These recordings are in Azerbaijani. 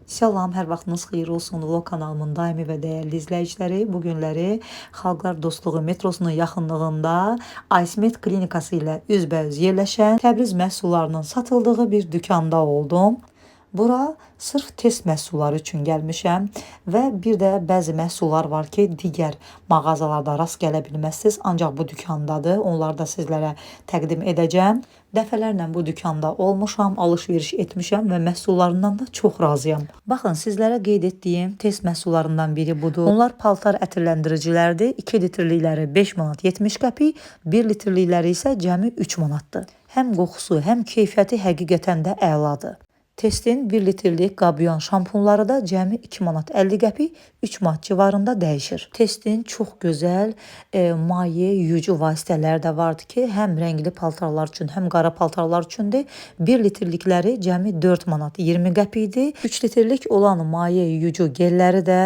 Salam, hər vaxtınız xeyir olsun. Vlog kanalımın daimi və dəyərli izləyiciləri, bu günləri Xalqlar Dostluğu metrosunun yaxınlığında Aysmet klinikası ilə üzbəüz yerləşən Təbriz məhsullarının satıldığı bir dükanda oldum. Bura sırf test məhsulları üçün gəlmişəm və bir də bəzi məhsullar var ki, digər mağazalarda rast gələ bilməzsiniz, ancaq bu dükandadır. Onları da sizlərə təqdim edəcəm. Dəfələrlə bu dükanda olmuşam, alış-veriş etmişəm və məhsullarından da çox razıyam. Baxın, sizlərə qeyd etdiyim test məhsullarından biri budur. Onlar paltar ətirləndiricilərdir. 2 litrlikləri 5 manat 70 qəpik, 1 litrlikləri isə cəmi 3 manatdır. Həm qoxusu, həm keyfiyyəti həqiqətən də əladır. Testin 1 litrlik qabyan şampunları da cəmi 2 manat 50 qəpik, 3 manat civarında dəyişir. Testin çox gözəl maye, yuyucu vasitələri də vardı ki, həm rəngli paltarlar üçün, həm qara paltarlar üçündür. 1 litrlikləri cəmi 4 manat 20 qəpikdir. 3 litrlik olan maye, yuyucu gelləri də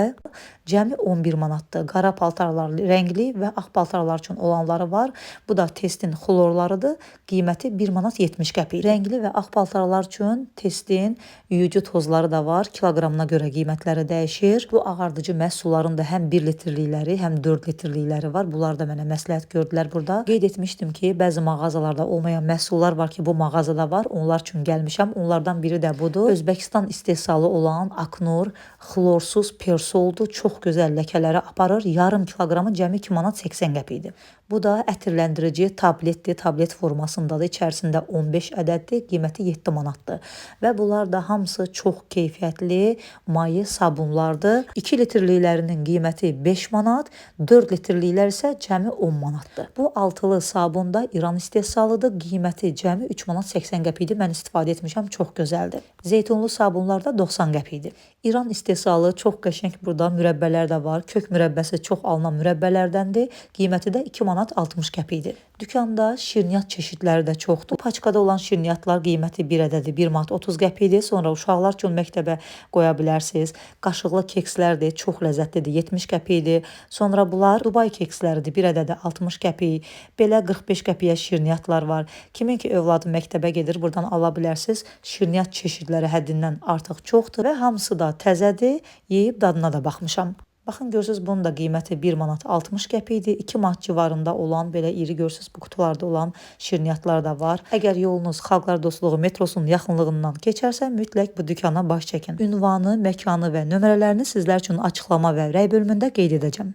cəmi 11 manatdır. Qara paltarlar, rəngli və ağ paltarlar üçün olanları var. Bu da testin xlorlarıdır. Qiyməti 1 manat 70 qəpik. Rəngli və ağ paltarlar üçün testin yuyucu tozları da var. Kiloqramına görə qiymətləri dəyişir. Bu ağardıcı məhsulların da həm 1 litrlikləri, həm 4 litrlikləri var. Bunlar da mənə məsləhət gördülər burada. Qeyd etmişdim ki, bəzi mağazalarda olmayan məhsullar var ki, bu mağazada var. Onlar üçün gəlmişəm. Onlardan biri də budur. Özbəkistan istehsalı olan Aknur xlorsuz persoldur. Çox gözəl ləkələri aparır. Yarım kiloqramı cəmi 2 manat 80 qəpikdir. Bu da ətirləndirici tabletdir. Tablet formasındadır. İçərisində 15 ədəddir. Qiyməti 7 manatdır. Və bunlar da hamısı çox keyfiyyətli maye sabunlardır. 2 litrliklərinin qiyməti 5 manat, 4 litrliklər isə cəmi 10 manatdır. Bu altılı sabun da İran istehsalıdır. Qiyməti cəmi 3 manat 80 qəpikdir. Mən istifadə etmişəm. Çox gözəldir. Zeytunlu sabunlar da 90 qəpikdir. İran istehsalı çox qəşəng burada mürəbbələr də var. Kök mürəbbəsi çox alınan mürəbbələrdəndir. Qiyməti də 2 manat 60 qəpikdir. Dükanda şirniyyat çeşidləri də çoxdur. Paçkada olan şirniyyatlar qiyməti bir ədədi 1 manat 30 qəpikdir. Sonra uşaqlar üçün məktəbə qoya bilərsiniz. Qaşıqlı kekslərdir, çox ləzzətlidir, 70 qəpikdir. Sonra bunlar Dubai keksləridir, bir ədədi 60 qəpik. Belə 45 qəpiyə şirniyyatlar var. Kimin ki övladı məktəbə gedir, buradan ala bilərsiniz. Şirniyyat çeşidləri həddindən artıq çoxdur və hamısı da təzədir. Yeyib dadına da baxmışam. Baxın, görürsünüz, bunun da qiyməti 1 manat 60 qəpikdir. 2 manat civarında olan, belə iri görürsünüz, bu qutularda olan şirniyyatlar da var. Əgər yolunuz Xalqlar Dostluğu metrosunun yaxınlığından keçərsə, mütləq bu dükana baş çəkin. Ünvanı, məkanı və nömrələrini sizlər üçün açıqlama və rəy bölümündə qeyd edəcəm.